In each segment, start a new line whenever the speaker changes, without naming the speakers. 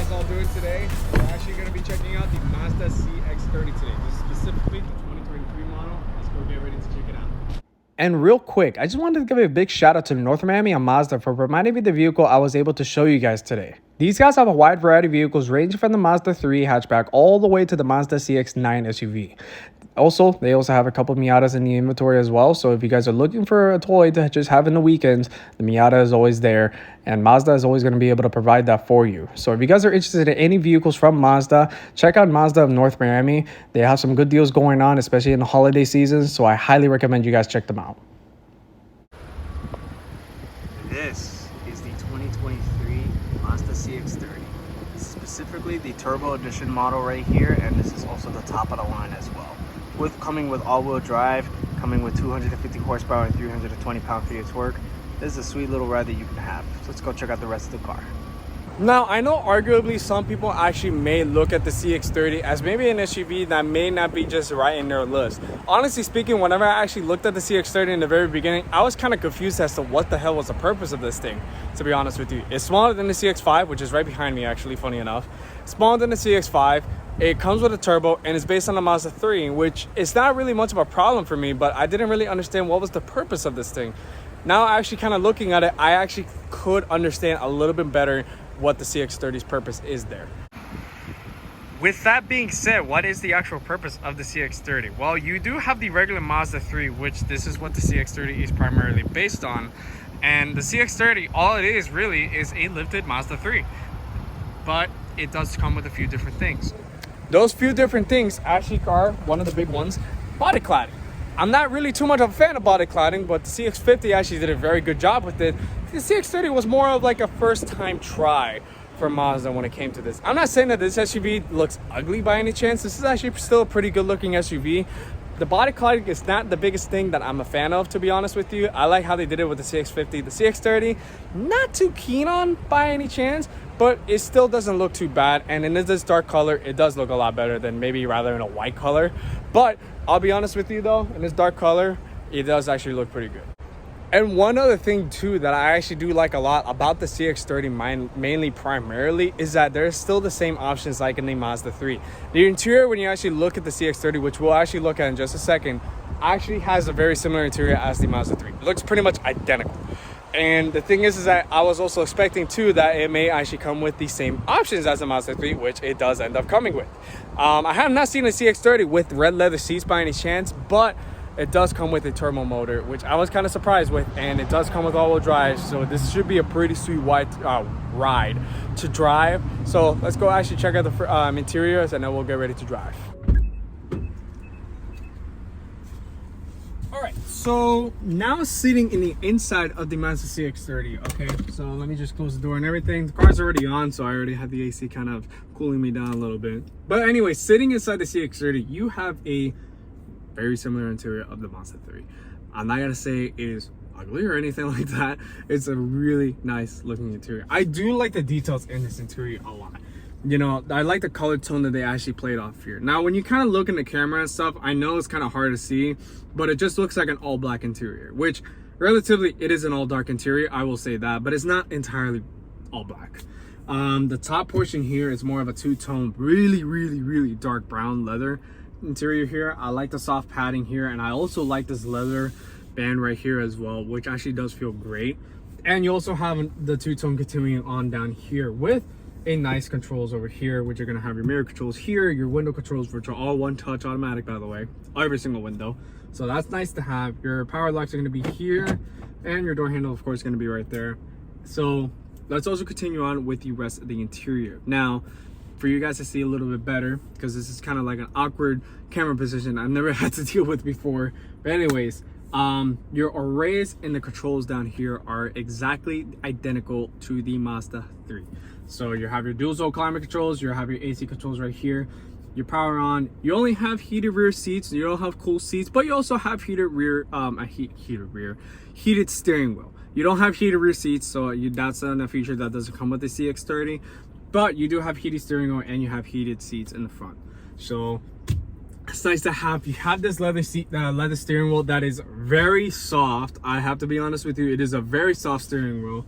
guys all doing today? We're actually going to be checking out the Mazda CX-30 today. This is specifically the 2023 model. Let's go get ready to check it out.
And real quick, I just wanted to give a big shout out to North Miami and Mazda for reminding me of the vehicle I was able to show you guys today. These guys have a wide variety of vehicles ranging from the Mazda 3 hatchback all the way to the Mazda CX-9 SUV. Also, they also have a couple of Miatas in the inventory as well. So if you guys are looking for a toy to just have in the weekends, the Miata is always there. And Mazda is always going to be able to provide that for you. So if you guys are interested in any vehicles from Mazda, check out Mazda of North Miami. They have some good deals going on, especially in the holiday season. So I highly recommend you guys check them out.
This is the 2023 Mazda CX-30. Specifically the Turbo Edition model right here, and this is also the top of the line as well. Coming with all-wheel drive, coming with 250 horsepower and 320 pound-feet of torque. This is a sweet little ride that you can have. So let's go check out the rest of the car.
Now, I know arguably some people actually may look at the CX-30 as maybe an SUV that may not be just right in their list. Honestly speaking, whenever I actually looked at the CX-30 in the very beginning, I was kind of confused as to what the hell was the purpose of this thing, to be honest with you. It's smaller than the CX-5, which is right behind me actually, funny enough. Smaller than the CX-5. It comes with a turbo and it's based on the Mazda 3, which is not really much of a problem for me, but I didn't really understand what was the purpose of this thing. Now, actually kind of looking at it, I actually could understand a little bit better what the CX-30's purpose is there.
With that being said, what is the actual purpose of the CX-30? Well, you do have the regular Mazda 3, which this is what the CX-30 is primarily based on. And the CX-30, all it is really is a lifted Mazda 3. But it does come with a few different things.
Those few different things actually are one of the big ones, body cladding. I'm not really too much of a fan of body cladding, but the CX-50 actually did a very good job with it. The CX-30 was more of like a first time try for Mazda when it came to this. I'm not saying that this SUV looks ugly by any chance. This is actually still a pretty good looking SUV. The body cladding is not the biggest thing that I'm a fan of, to be honest with you. I like how they did it with the CX-50. The CX-30, not too keen on by any chance, but it still doesn't look too bad. And in this dark color, it does look a lot better than maybe rather in a white color. But I'll be honest with you though, in this dark color, it does actually look pretty good. And one other thing too that I actually do like a lot about the CX-30 mainly primarily is that there's still the same options like in the Mazda 3. The interior, when you actually look at the CX-30, which we'll actually look at in just a second, actually has a very similar interior as the Mazda 3. It looks pretty much identical. And the thing is that I was also expecting too that it may actually come with the same options as the Mazda 3, which it does end up coming with. I have not seen a CX-30 with red leather seats by any chance, but it does come with a turbo motor, which I was kind of surprised with, and it does come with all-wheel drive, so this should be a pretty sweet ride to drive. So let's go actually check out the interiors, and then we'll get ready to drive. All right, so now sitting in the inside of the Mazda CX-30. Okay, so let me just close the door and everything. The car's already on, so I already have the AC kind of cooling me down a little bit. But anyway, sitting inside the CX-30, you have a very similar interior of the Mazda 3. I'm not gonna say it is ugly or anything like that. It's a really nice looking interior. I do like the details in this interior a lot. You know, I like the color tone that they actually played off here. Now, when you kind of look in the camera and stuff, I know it's kind of hard to see, but it just looks like an all black interior, which relatively it is an all dark interior, I will say that, but it's not entirely all black. The top portion here is more of a two-tone, really dark brown leather interior here. I like the soft padding here, and I also like this leather band right here as well, which actually does feel great. And you also have the two-tone continuing on down here with a nice controls over here, which you're going to have your mirror controls here, your window controls, which are all one touch automatic, by the way, every single window. So that's nice to have. Your power locks are going to be here, and your door handle of course is going to be right there. So let's also continue on with the rest of the interior. Now, for you guys to see a little bit better, because this is kind of like an awkward camera position I've never had to deal with before. But anyways, your arrays and the controls down here are exactly identical to the Mazda 3. So you have your dual zone climate controls, you have your AC controls right here, your power on. You only have heated rear seats, you don't have cool seats, but you also have heated steering wheel. You don't have heated rear seats, so that's a feature that doesn't come with the CX-30. But you do have heated steering wheel and you have heated seats in the front. So it's nice to have. You have this leather steering wheel that is very soft. I have to be honest with you, it is a very soft steering wheel.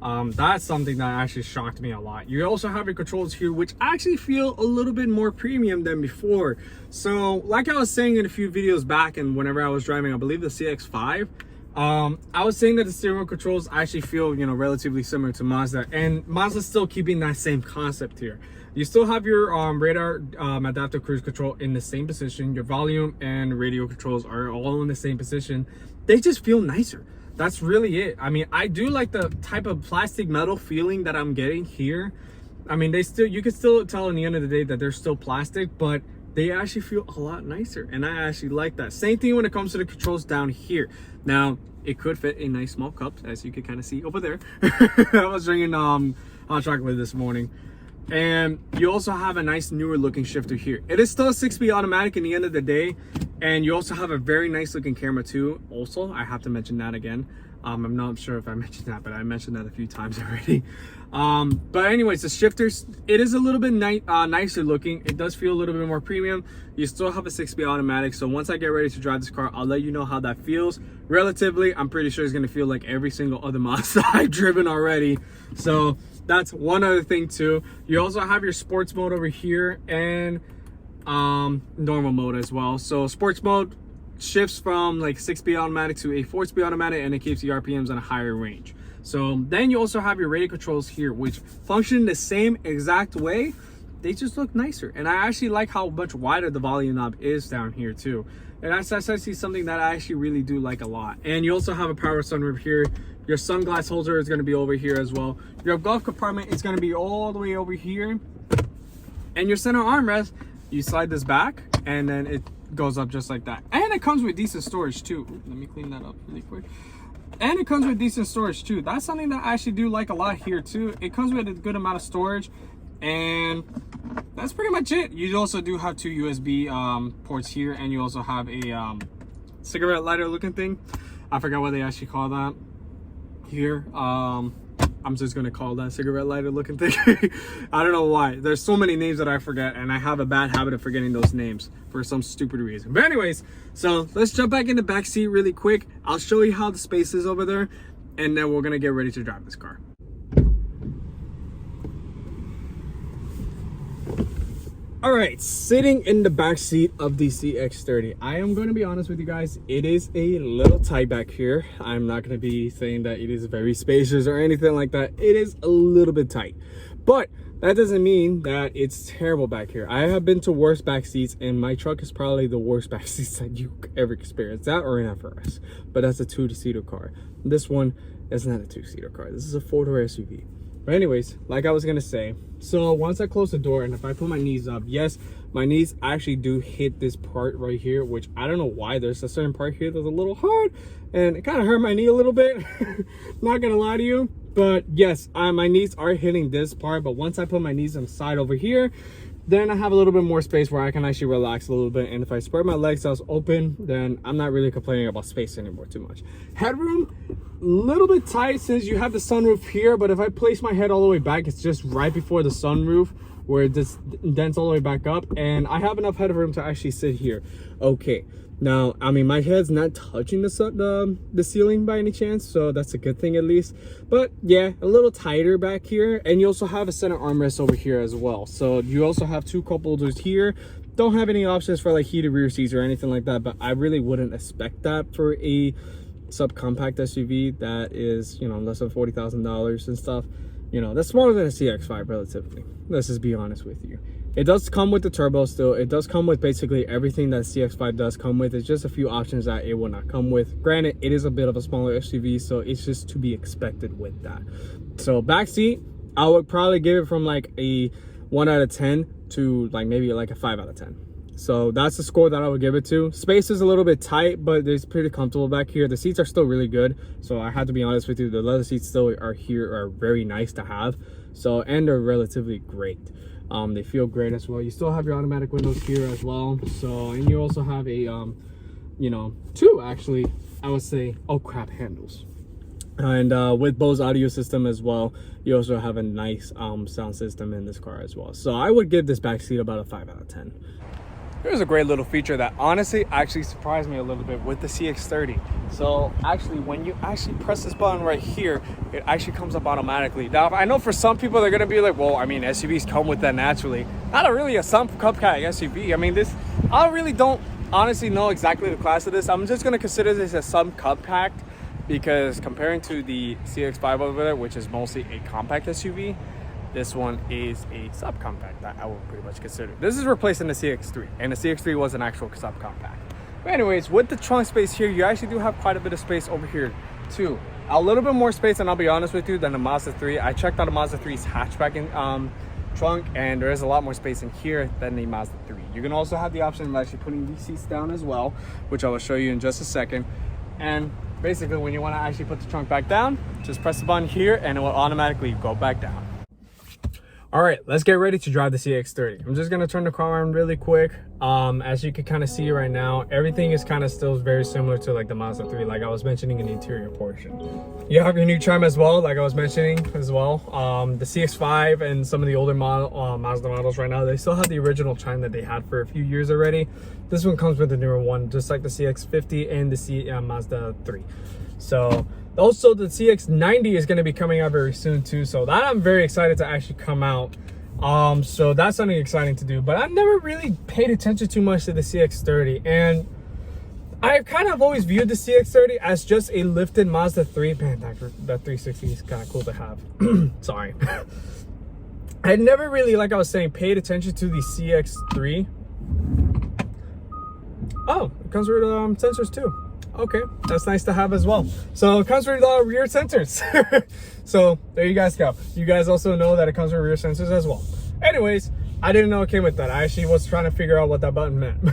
That's something that actually shocked me a lot. You also have your controls here, which actually feel a little bit more premium than before. So like I was saying in a few videos back, and whenever I was driving, I believe the CX-5, I was saying that the steering wheel controls actually feel, you know, relatively similar to Mazda, and Mazda's still keeping that same concept here. You still have your radar adaptive cruise control in the same position. Your volume and radio controls are all in the same position. They just feel nicer. That's really it. I mean, I do like the type of plastic metal feeling that I'm getting here. I mean, you can still tell in the end of the day that they're still plastic, but they actually feel a lot nicer, and I actually like that. Same thing when it comes to the controls down here. Now, it could fit a nice small cup, as you can kind of see over there. I was drinking hot chocolate this morning. And you also have a nice newer looking shifter here. It is still a 6-speed automatic in the end of the day, and you also have a very nice looking camera too. Also, I have to mention that again. I'm not sure if I mentioned that, but I mentioned that a few times already. But anyways, the shifters, it is a little bit nicer looking. It does feel a little bit more premium. You still have a 6-speed automatic, so once I get ready to drive this car, I'll let you know how that feels. Relatively, I'm pretty sure it's going to feel like every single other Mazda I've driven already. So that's one other thing too. You also have your sports mode over here, and normal mode as well. So sports mode shifts from like 6-speed automatic to a 4-speed automatic, and it keeps the RPMs on a higher range. So then you also have your radio controls here, which function the same exact way. They just look nicer, and I actually like how much wider the volume knob is down here too. And that's actually something that I actually really do like a lot. And you also have a power sunroof here. Your sunglass holder is going to be over here as well. Your glove compartment is going to be all the way over here. And your center armrest, you slide this back, and then it goes up just like that. And it comes with decent storage too. Let me clean that up really quick. And it comes with decent storage too. That's something that I actually do like a lot here too. It comes with a good amount of storage, and that's pretty much it. You also do have 2 USB ports here, and you also have a cigarette lighter looking thing. I forgot what they actually call that here. I'm just gonna call that cigarette lighter looking thing. I don't know why. There's so many names that I forget, and I have a bad habit of forgetting those names for some stupid reason. But anyways, so let's jump back in the back seat really quick. I'll show you how the space is over there, and then we're gonna get ready to drive this car. All right, sitting in the back seat of the CX-30. I am going to be honest with you guys, it is a little tight back here. I'm not going to be saying that it is very spacious or anything like that. It is a little bit tight, but that doesn't mean that it's terrible back here. I have been to worse back seats, and my truck is probably the worst back seats that you ever experienced, that or an FRS. But that's a 2-seater car. This one is not a 2-seater car. This is a 4-door SUV. But anyways, like I was gonna say, so once I close the door and if I put my knees up, yes, my knees actually do hit this part right here, which I don't know why. There's a certain part here that's a little hard, and it kind of hurt my knee a little bit. Not gonna lie to you, but yes, my knees are hitting this part. But once I put my knees on the side over here, then I have a little bit more space where I can actually relax a little bit. And if I spread my legs out open, then I'm not really complaining about space anymore too much. Headroom, a little bit tight since you have the sunroof here, but if I place my head all the way back, it's just right before the sunroof where it just dents all the way back up, and I have enough headroom to actually sit here. Okay, now I mean my head's not touching the ceiling by any chance, so that's a good thing at least. But yeah, a little tighter back here, and you also have a center armrest over here as well. So you also have 2 cup holders here. Don't have any options for like heated rear seats or anything like that, but I really wouldn't expect that for a subcompact SUV that is, you know, less than $40,000 and stuff. You know, that's smaller than a CX-5 relatively. Let's just be honest with you. It does come with the turbo still. It does come with basically everything that CX-5 does come with. It's just a few options that it will not come with. Granted, it is a bit of a smaller SUV, so it's just to be expected with that. So backseat, I would probably give it from like a 1 out of 10 to like maybe like a 5 out of 10. So that's the score that I would give it to. Space is a little bit tight, but it's pretty comfortable back here. The seats are still really good. So I have to be honest with you, the leather seats still are very nice to have. So, and they're relatively great. They feel great as well. You still have your automatic windows here as well. So, and you also have a, you know, 2 actually, I would say, oh crap, handles. And with Bose audio system as well, you also have a nice sound system in this car as well. So I would give this back seat about a 5 out of 10. Here's a great little feature that honestly actually surprised me a little bit with the CX-30. So actually, when you actually press this button right here, it actually comes up automatically. Now, I know for some people, they're gonna be like, well, I mean, SUVs come with that naturally. Not really a subcompact SUV. I mean, I really don't honestly know exactly the class of this. I'm just gonna consider this a subcompact because comparing to the CX-5 over there, which is mostly a compact SUV, this one is a subcompact that I would pretty much consider. This is replacing the CX-3, and the CX-3 was an actual subcompact. But anyways, with the trunk space here, you actually do have quite a bit of space over here too. A little bit more space, and I'll be honest with you, than the Mazda 3. I checked out the Mazda 3's hatchback in, trunk, and there is a lot more space in here than the Mazda 3. You can also have the option of actually putting these seats down as well, which I will show you in just a second. And basically, when you want to actually put the trunk back down, just press the button here and it will automatically go back down. All right, let's get ready to drive the CX-30. I'm just gonna turn the car on really quick. As you can kind of see right now, everything is kind of still very similar to like the Mazda 3, like I was mentioning in the interior portion. You have your new trim as well, like I was mentioning as well. The CX-5 and some of the older Mazda models right now, they still have the original chime that they had for a few years already. This one comes with the newer one, just like the CX-50 and the Mazda 3. So also the CX-90 is going to be coming out very soon too, so that I'm very excited to actually come out. So that's something exciting to do, but I've never really paid attention too much to the CX-30, and I kind of always viewed the CX-30 as just a lifted Mazda 3. Man, that 360 is kind of cool to have. Sorry. I never really, like I was saying, paid attention to the CX-3. Oh, it comes with sensors too. Okay, that's nice to have as well. So it comes with rear sensors. So there you guys go. You guys also know that it comes with rear sensors as well. Anyways, I didn't know it came with that. I actually was trying to figure out what that button meant.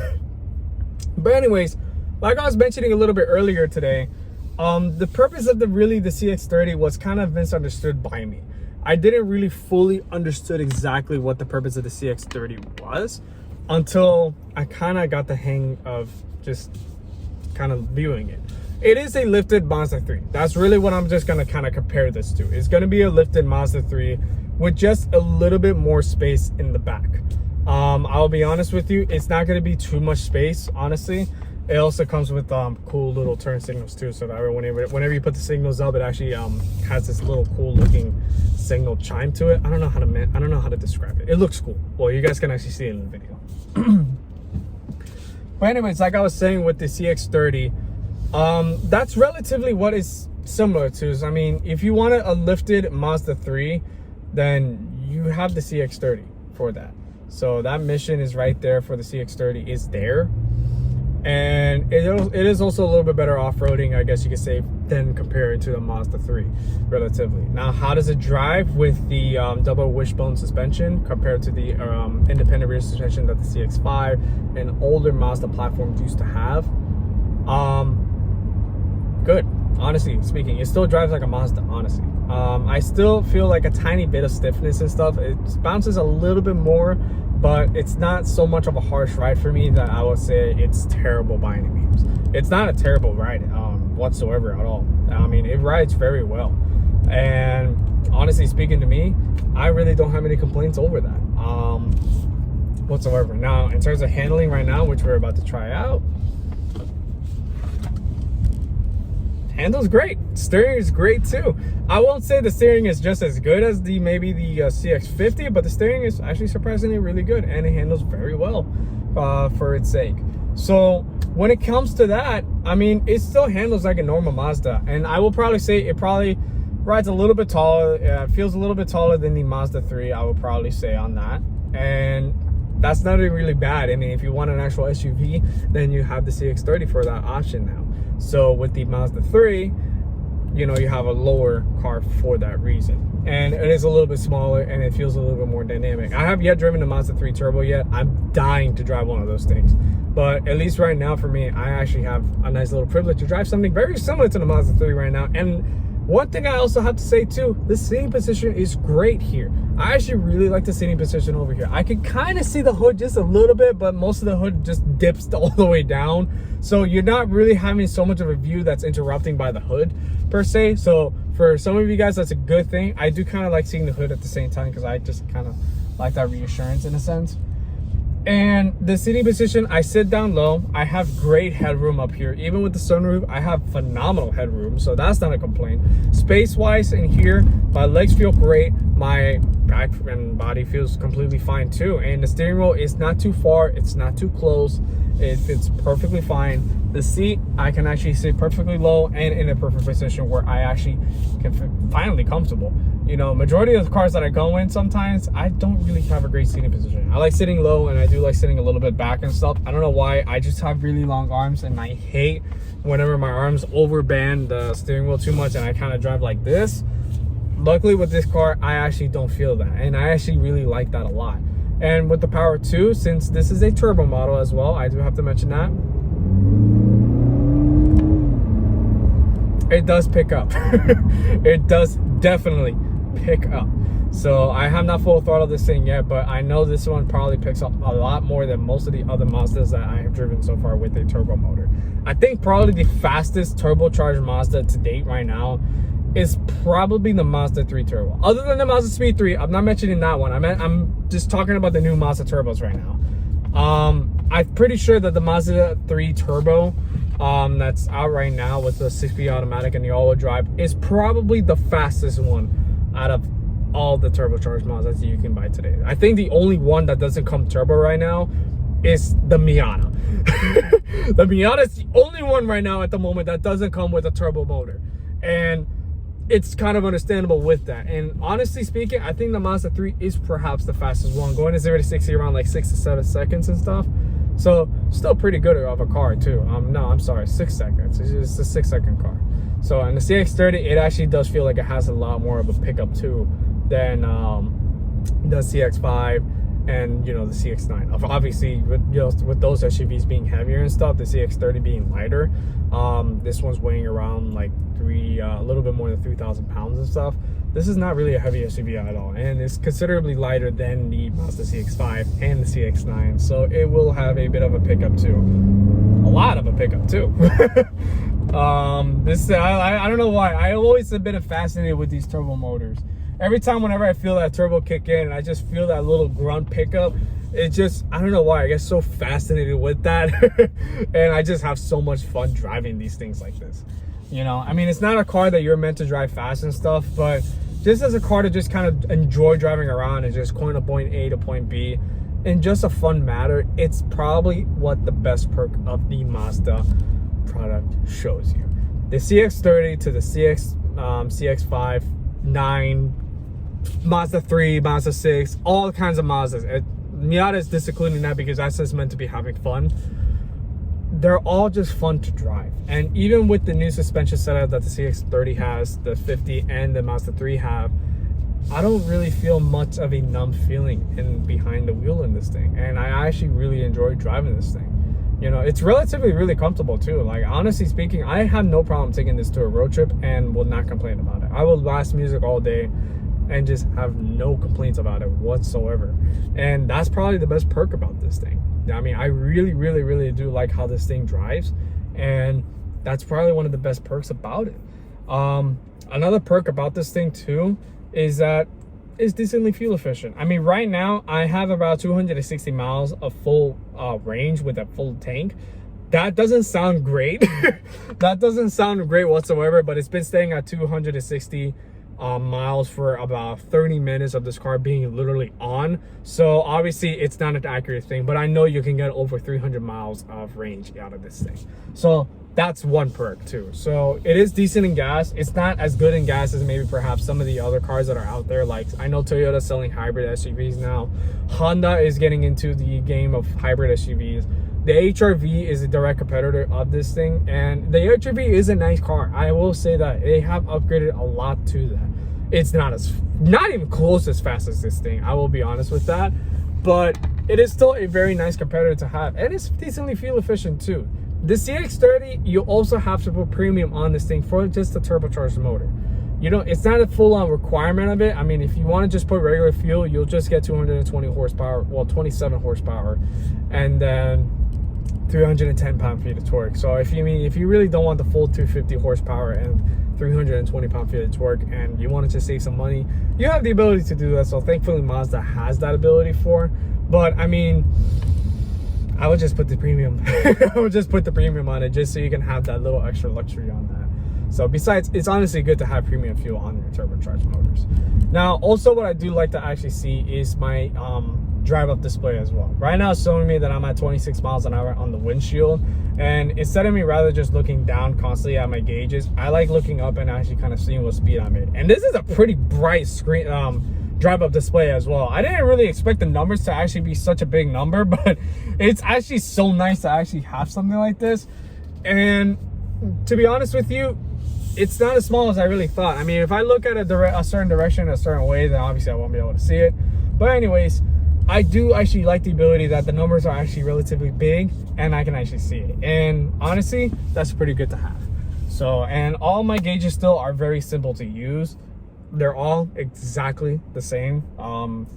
But anyways, like I was mentioning a little bit earlier today, the purpose of the CX-30 was kind of misunderstood by me. I didn't really fully understood exactly what the purpose of the CX-30 was until I kind of got the hang of just kind of viewing it. It is a lifted Mazda 3. That's really what I'm just going to kind of compare this to. It's going to be a lifted Mazda 3 with just a little bit more space in the back. I'll be honest with you, it's not going to be too much space, honestly. It also comes with cool little turn signals too, so that whenever you put the signals up, it actually has this little cool looking signal chime to it. I don't know how to describe it. It looks cool. Well, you guys can actually see it in the video. But anyways, like I was saying with the CX-30, that's relatively what is similar to. I mean, if you want a lifted Mazda 3, then you have the CX-30 for that. So that mission is right there for the CX-30 is there. And it is also a little bit better off-roading, I guess you could say, than compared to the Mazda 3, relatively. Now, how does it drive with the double wishbone suspension compared to the independent rear suspension that the CX-5 and older Mazda platforms used to have? Good. Honestly speaking, it still drives like a Mazda, honestly. I still feel like a tiny bit of stiffness and stuff. It bounces a little bit more, but it's not so much of a harsh ride for me that I would say it's terrible by any means. It's not a terrible ride whatsoever at all. I mean, it rides very well. And honestly speaking to me, I really don't have any complaints over that whatsoever. Now, in terms of handling right now, which we're about to try out, handles great. Steering is great too. I won't say the steering is just as good as maybe the CX-50, but the steering is actually surprisingly really good, and it handles very well for its sake. So when it comes to that, I mean, it still handles like a normal Mazda, and I will probably say it probably rides a little bit taller. Feels a little bit taller than the Mazda 3, I would probably say on that, and that's not really bad. I mean, if you want an actual SUV, then you have the CX-30 for that option now. So with the Mazda 3, you know, you have a lower car for that reason. And it is a little bit smaller and it feels a little bit more dynamic. I have yet driven the Mazda 3 Turbo yet. I'm dying to drive one of those things. But at least right now for me, I actually have a nice little privilege to drive something very similar to the Mazda 3 right now. And one thing I also have to say too, the seating position is great here. I actually really like the seating position over here. I can kind of see the hood just a little bit, but most of the hood just dips all the way down. So you're not really having so much of a view that's interrupting by the hood per se. So for some of you guys, that's a good thing. I do kind of like seeing the hood at the same time because I just kind of like that reassurance in a sense. And the seating position, I sit down low. I have great headroom up here. Even with the sunroof, I have phenomenal headroom, so that's not a complaint. Space-wise in here, my legs feel great. My back and body feels completely fine too. And the steering wheel is not too far. It's not too close. It fits perfectly fine. The seat, I can actually sit perfectly low and in a perfect position where I actually can finally comfortable. You know, majority of the cars that I go in, sometimes I don't really have a great seating position. I like sitting low, and I do like sitting a little bit back and stuff. I don't know why. I just have really long arms, and I hate whenever my arms overband the steering wheel too much and I kind of drive like this. Luckily with this car, I actually don't feel that, and I actually really like that a lot. And with the power too, since this is a turbo model as well, I do have to mention that it does pick up. It does definitely pick up. So I have not full throttled this thing yet, but I know this one probably picks up a lot more than most of the other Mazdas that I have driven so far with a turbo motor. I think probably the fastest turbocharged Mazda to date right now is probably the Mazda 3 Turbo. Other than the Mazda Speed 3, I'm not mentioning that one. I'm just talking about the new Mazda turbos right now. I'm pretty sure that the Mazda 3 Turbo that's out right now with the 6-speed automatic and the all-wheel drive is probably the fastest one out of all the turbocharged Mazdas that you can buy today. I think the only one that doesn't come turbo right now is the Miata. The Miata is the only one right now at the moment that doesn't come with a turbo motor, and it's kind of understandable with that. And honestly speaking, I think the Mazda 3 is perhaps the fastest one, going to 0 to 60 around like 6 to 7 seconds and stuff. So still pretty good of a car too. No, I'm sorry, 6 seconds. It's just a 6-second car. So in the CX-30, it actually does feel like it has a lot more of a pickup too than the CX-5 and, you know, the CX-9. Obviously, with, you know, with those SUVs being heavier and stuff, the CX-30 being lighter, this one's weighing around like a little bit more than 3,000 pounds and stuff. This is not really a heavy SUV at all, and it's considerably lighter than the Mazda CX-5 and the CX-9, so it will have a bit of a pickup too. A lot of a pickup too. I don't know why. I always have been fascinated with these turbo motors. Every time whenever I feel that turbo kick in and I just feel that little grunt pickup, it just, I don't know why, I get so fascinated with that. And I just have so much fun driving these things like this. You know, I mean, it's not a car that you're meant to drive fast and stuff, but just as a car to just kind of enjoy driving around and just going to point A to point B in just a fun manner, it's probably what the best perk of the Mazda product shows you. The CX-30 to the CX-5, 9, Mazda 3, Mazda 6, all kinds of Mazdas. Miata is discluding that because that's just meant to be having fun. They're all just fun to drive. And even with the new suspension setup that the CX-30 has, the 50 and the Mazda 3 have, I don't really feel much of a numb feeling behind the wheel in this thing. And I actually really enjoy driving this thing. You know, it's relatively really comfortable too. Like, honestly speaking, I have no problem taking this to a road trip and will not complain about it. I will blast music all day and just have no complaints about it whatsoever. And that's probably the best perk about this thing. I mean, I really do like how this thing drives, and that's probably one of the best perks about it. Another perk about this thing too is that it's decently fuel efficient. I mean, right now I have about 260 miles of full range with a full tank. That doesn't sound great. That doesn't sound great whatsoever, but it's been staying at 260 miles for about 30 minutes of this car being literally on. So obviously it's not an accurate thing, but I know you can get over 300 miles of range out of this thing. So that's one perk too. So it is decent in gas. It's not as good in gas as maybe perhaps some of the other cars that are out there. Like, I know Toyota's selling hybrid SUVs now. Honda is getting into the game of hybrid SUVs. The HR-V is a direct competitor of this thing, and the HR-V is a nice car. I will say that they have upgraded a lot to that. It's not even close as fast as this thing, I will be honest with that, but it is still a very nice competitor to have, and it's decently fuel efficient too. The CX-30, you also have to put premium on this thing for just the turbocharged motor. You know, it's not a full-on requirement of it. I mean, if you want to just put regular fuel, you'll just get 220 horsepower, well, 27 horsepower, and then 310 pound-feet of torque. So if you really don't want the full 250 horsepower and 320 pound-feet of torque, and you want to just save some money, you have the ability to do that. So thankfully Mazda has that ability for. But I mean, I would just put the premium. I would just put the premium on it just so you can have that little extra luxury on that. So besides, it's honestly good to have premium fuel on your turbocharged motors. Now, also what I do like to actually see is my drive up display as well. Right now it's showing me that I'm at 26 miles an hour on the windshield, and instead of me rather just looking down constantly at my gauges, I like looking up and actually kind of seeing what speed I'm in. And this is a pretty bright screen drive up display as well. I didn't really expect the numbers to actually be such a big number, but it's actually so nice to actually have something like this. And to be honest with you, it's not as small as I really thought. I mean, if I look at a certain direction, a certain way, then obviously I won't be able to see it. But anyways, I do actually like the ability that the numbers are actually relatively big and I can actually see it. And honestly, that's pretty good to have. So, and all my gauges still are very simple to use. They're all exactly the same.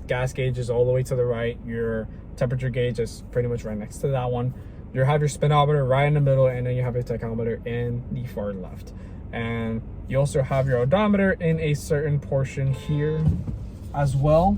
Gas gauge is all the way to the right. Your temperature gauge is pretty much right next to that one. You have your speedometer right in the middle, and then you have your tachometer in the far left. And you also have your odometer in a certain portion here as well.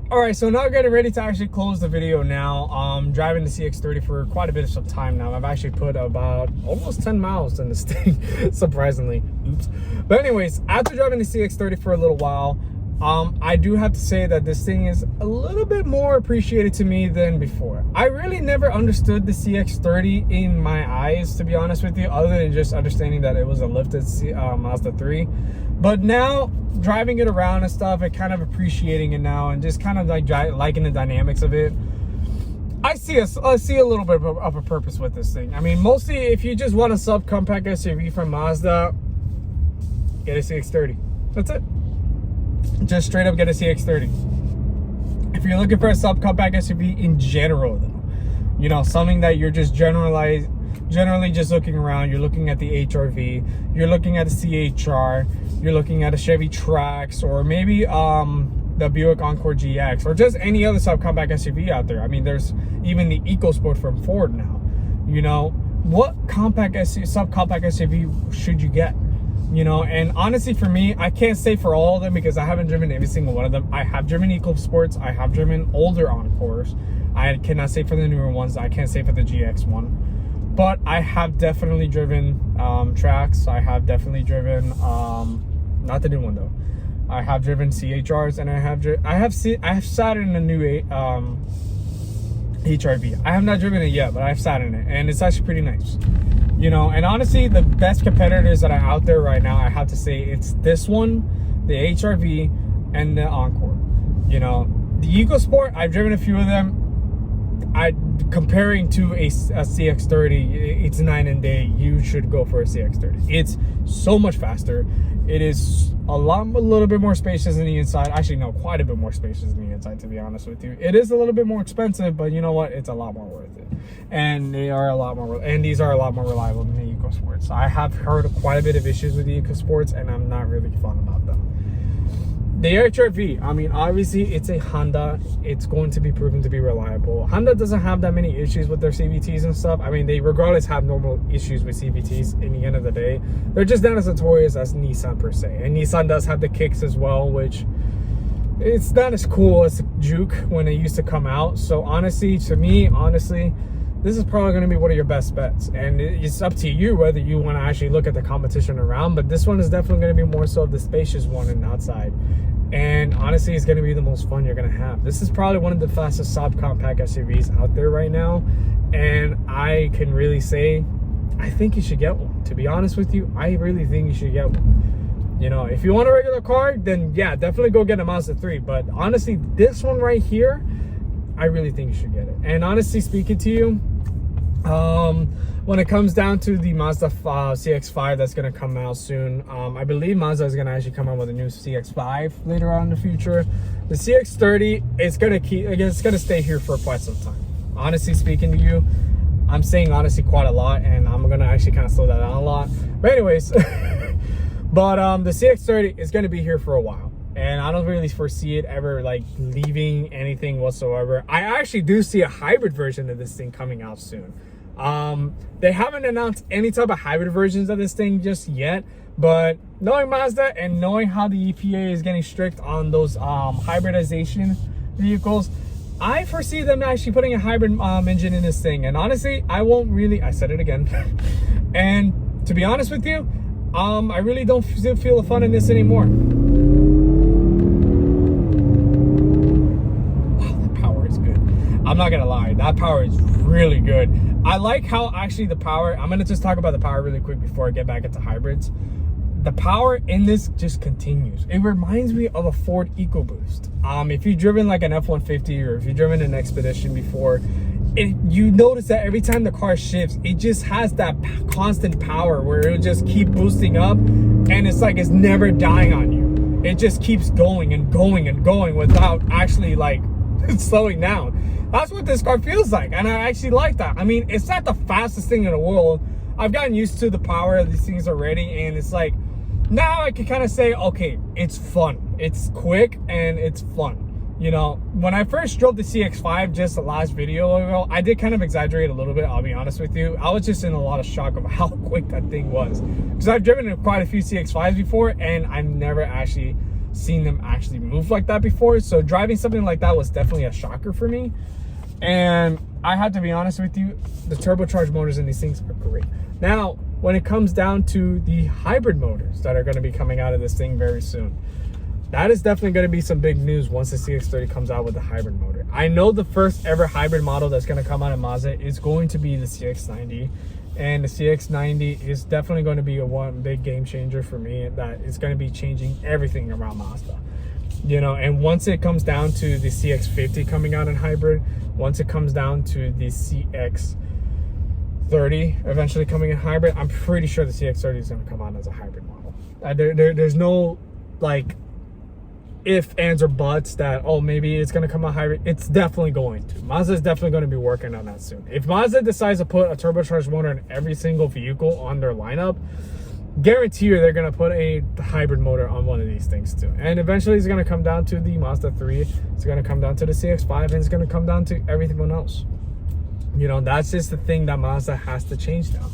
All right, so now getting ready to actually close the video now. Driving the CX-30 for quite a bit of some time now. I've actually put about almost 10 miles in this thing, surprisingly. Oops. But anyways, after driving the CX-30 for a little while, I do have to say that this thing is a little bit more appreciated to me than before. I really never understood the CX-30 in my eyes, to be honest with you, other than just understanding that it was a lifted Mazda 3. But now, driving it around and stuff, and kind of appreciating it now, and just kind of like liking the dynamics of it, I see a little bit of a purpose with this thing. I mean, mostly if you just want a subcompact SUV from Mazda, get a CX-30. That's it. Just straight up get a CX-30. If you're looking for a subcompact SUV in general, though, you know, something that you're just generally just looking around, you're looking at the HR-V, you're looking at the CHR, you're looking at a Chevy Trax, or maybe the Buick Encore GX, or just any other subcompact SUV out there. I mean, there's even the EcoSport from Ford now. You know, what subcompact SUV should you get? You know, and honestly, for me, I can't say for all of them because I haven't driven every single one of them. I have driven EcoSports, I have driven older Encores. I cannot say for the newer ones. I can't say for the GX one. But I have definitely driven Trax. I have definitely driven not the new one though. I have driven CHRs, and I have sat in a new HR-V. I have not driven it yet, but I've sat in it, and it's actually pretty nice. You know, and honestly, the best competitors that are out there right now, I have to say, it's this one, the HR-V, and the Encore. You know, the EcoSport, I've driven a few of them. Comparing to a CX-30, it's night and day. You should go for a CX-30. It's so much faster. It is a little bit more spacious in the inside. Actually, no, quite a bit more spacious in the inside, to be honest with you. It is a little bit more expensive, but you know what? It's a lot more worth it. And these are a lot more reliable than the EcoSports. I have heard quite a bit of issues with the EcoSports, and I'm not really fond about them. The HR-V, I mean, obviously it's a Honda. It's going to be proven to be reliable. Honda doesn't have that many issues with their CVTs and stuff. I mean, they regardless have normal issues with CVTs in the end of the day. They're just not as notorious as Nissan per se. And Nissan does have the kicks as well, which it's not as cool as Juke when it used to come out. So honestly, to me, this is probably going to be one of your best bets, and it's up to you whether you want to actually look at the competition around. But this one is definitely going to be more so of the spacious one and outside, and honestly, it's going to be the most fun you're going to have. This is probably one of the fastest subcompact SUVs out there right now, and I can really say I think you should get one. To be honest with you, I really think you should get one. You know, if you want a regular car, then yeah, definitely go get a Mazda 3. But honestly, this one right here, I really think you should get it. And honestly speaking to you, when it comes down to the Mazda CX-5 that's going to come out soon, I believe Mazda is going to actually come out with a new CX-5 later on in the future. The CX-30 is going to stay here for quite some time. Honestly speaking to you, I'm saying honestly quite a lot, and I'm going to actually kind of slow that down a lot. But anyways, but the CX-30 is going to be here for a while. And I don't really foresee it ever like leaving anything whatsoever. I actually do see a hybrid version of this thing coming out soon. They haven't announced any type of hybrid versions of this thing just yet, but knowing Mazda and knowing how the EPA is getting strict on those hybridization vehicles, I foresee them actually putting a hybrid engine in this thing. And honestly, I said it again. And to be honest with you, I really don't feel the fun in this anymore. Wow, that power is good. I'm not gonna lie, that power is really good. I like how actually the power, I'm gonna just talk about the power really quick before I get back into hybrids. The power in this just continues. It reminds me of a Ford EcoBoost. If you've driven like an F-150 or if you've driven an Expedition before, you notice that every time the car shifts, it just has that constant power where it'll just keep boosting up, and it's like it's never dying on you. It just keeps going and going and going without actually like slowing down. That's what this car feels like, and I actually like that. I mean, it's not the fastest thing in the world. I've gotten used to the power of these things already, and it's like, now I can kind of say, okay, it's fun. It's quick and it's fun. You know, when I first drove the CX-5 just the last video ago, I did kind of exaggerate a little bit, I'll be honest with you. I was just in a lot of shock of how quick that thing was. Because I've driven quite a few CX-5s before, and I've never actually seen them actually move like that before. So driving something like that was definitely a shocker for me. And I have to be honest with you, the turbocharged motors in these things are great. Now, when it comes down to the hybrid motors that are going to be coming out of this thing very soon, that is definitely going to be some big news once the CX-30 comes out with the hybrid motor. I know the first ever hybrid model that's going to come out of Mazda is going to be the CX-90, and the CX-90 is definitely going to be one big game changer for me, that is going to be changing everything around Mazda. You know, and once it comes down to the CX-50 coming out in hybrid, once it comes down to the CX-30 eventually coming in hybrid, I'm pretty sure the CX-30 is going to come out as a hybrid model. There's no like if, ands, or buts that, oh, maybe it's going to come out hybrid. It's definitely going to. Mazda is definitely going to be working on that soon. If Mazda decides to put a turbocharged motor in every single vehicle on their lineup, guarantee you they're going to put a hybrid motor on one of these things too. And eventually it's going to come down to the Mazda 3. It's going to come down to the CX-5, and it's going to come down to everything else. You know, that's just the thing that Mazda has to change now.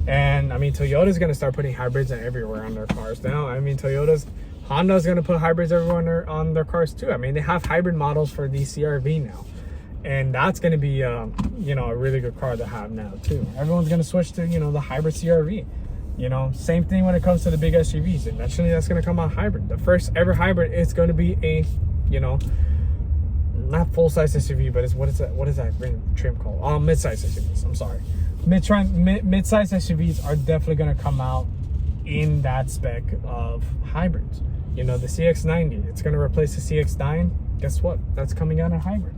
And I mean, Toyota's going to start putting hybrids everywhere on their cars now. I mean, Honda's going to put hybrids everywhere on their cars too. I mean, they have hybrid models for the CR-V now. And that's going to be, you know, a really good car to have now too. Everyone's going to switch to, you know, the hybrid CR-V. You know, same thing when it comes to the big SUVs. Eventually that's going to come out hybrid. The first ever hybrid is going to be a, you know, not full-size SUV, but it's what is that trim called? Mid-size SUVs. I'm sorry. Mid-size SUVs are definitely going to come out in that spec of hybrids. You know, the CX-90, it's going to replace the CX-9. Guess what? That's coming out in hybrid.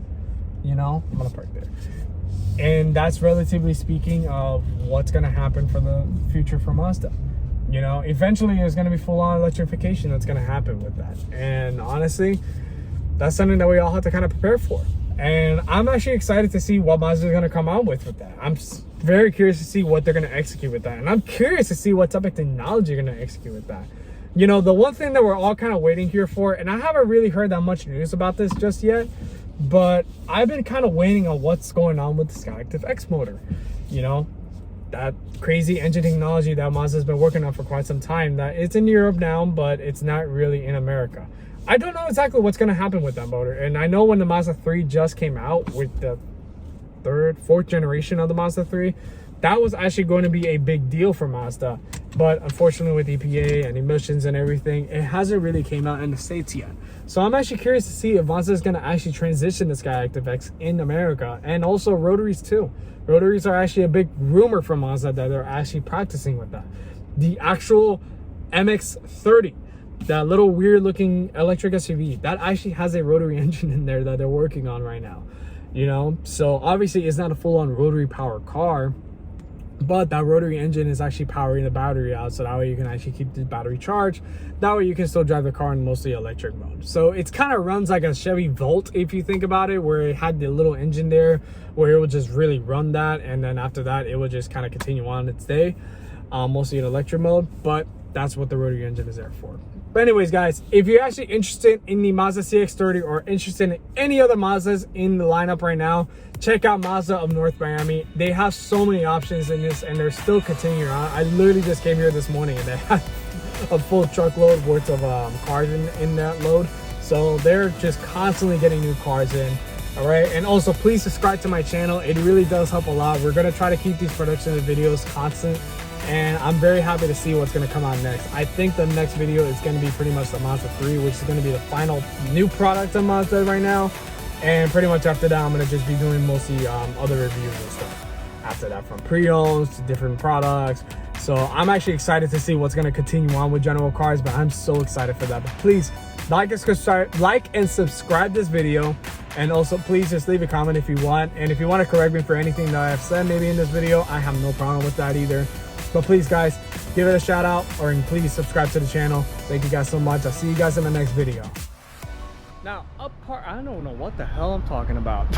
You know, I'm going to park there. And that's relatively speaking of what's going to happen for the future for Mazda. You know, eventually there's going to be full-on electrification that's going to happen with that. And honestly, that's something that we all have to kind of prepare for. And I'm actually excited to see what Mazda is going to come out with that. I'm very curious to see what they're going to execute with that. And I'm curious to see what type of technology they're going to execute with that. You know, the one thing that we're all kind of waiting here for, and I haven't really heard that much news about this just yet, but I've been kind of waiting on what's going on with the Skyactiv X motor. You know, that crazy engine technology that Mazda's been working on for quite some time, that it's in Europe now, but it's not really in America. I don't know exactly what's going to happen with that motor. And I know when the Mazda 3 just came out with the fourth generation of the Mazda 3, that was actually going to be a big deal for Mazda. But unfortunately with EPA and emissions and everything, it hasn't really came out in the States yet. So I'm actually curious to see if Mazda is going to actually transition the Skyactiv X in America, and also rotaries too. Rotaries are actually a big rumor from Mazda that they're actually practicing with that. The actual MX-30, that little weird looking electric SUV, that actually has a rotary engine in there that they're working on right now. You know, so obviously it's not a full-on rotary power car, but that rotary engine is actually powering the battery out, so that way you can actually keep the battery charged. That way you can still drive the car in mostly electric mode. So it kind of runs like a Chevy Volt, if you think about it, where it had the little engine there where it would just really run that, and then after that it would just kind of continue on its day, mostly in electric mode. But that's what the rotary engine is there for. But anyways, guys, if you're actually interested in the Mazda CX-30 or interested in any other Mazdas in the lineup right now, check out Mazda of North Miami. They have so many options in this, and they're still continuing on. I literally just came here this morning and they had a full truckload worth of cars in that load. So they're just constantly getting new cars in. All right, and also please subscribe to my channel. It really does help a lot. We're gonna try to keep these production videos constant, and I'm very happy to see what's gonna come out next. I think the next video is gonna be pretty much the Mazda 3, which is gonna be the final new product of Mazda right now. And pretty much after that, I'm gonna just be doing mostly other reviews and stuff. After that, from pre-owns to different products. So I'm actually excited to see what's gonna continue on with General Cars, but I'm so excited for that. But please like and subscribe this video. And also please just leave a comment if you want. And if you want to correct me for anything that I have said maybe in this video, I have no problem with that either. But please guys, give it a shout out, or please subscribe to the channel. Thank you guys so much. I'll see you guys in the next video. Now, I don't know what the hell I'm talking about.